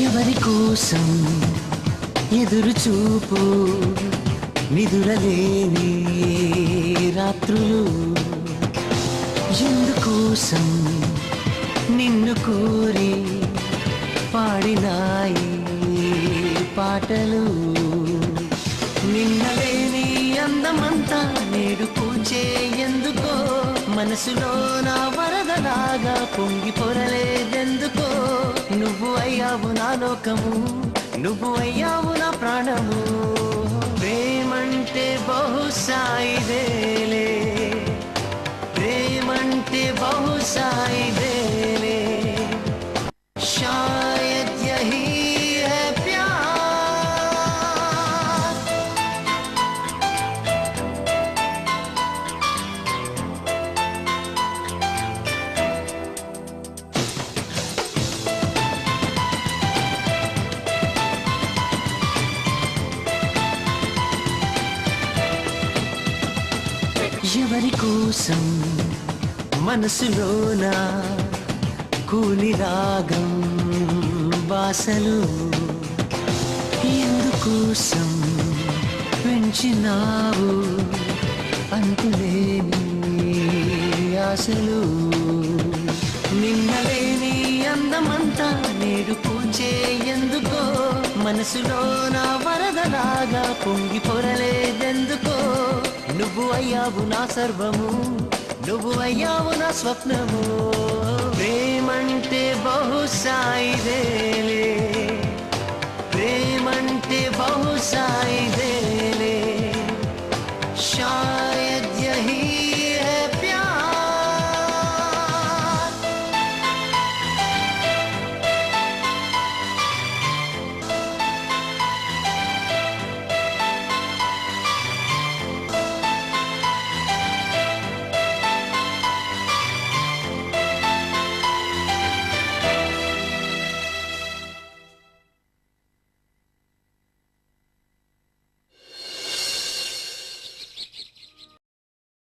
ఎవరి కోసం ఎదురు చూపు నిదురలేని రాత్రులు ఎందుకోసం నిన్ను కోరి పాడినాయి పాటలు నిన్నలేని అందమంతా నేడు పూచే ఎందుకో మనసులో నా వరదలాగా పొంగి పొరలేదెందుకో నువ్వు అయ్యావు నా లోకము నువ్వు అయ్యావు నా ప్రాణము ప్రేమంటే బహుశా ఇదేలే ప్రేమంటే బహుశా ఇదేలే शायद यही है प्यार ఎవరి కోసం మనసులోనా కూలి రాగం బాసలు ఎందుకోసం పెంచినావు అంతులేని ఆశలు నిన్నలేని అందమంతా నేడు పూచే ఎందుకో మనసులో నా వరదలాగా పొంగి పొరలేదెందుకో నువ్వు అయ్యావు నా సర్వము నువ్వు అయ్యావు నా స్వప్నము ప్రేమంటే బహుశా ఇదేలే ప్రేమంటే బహుశా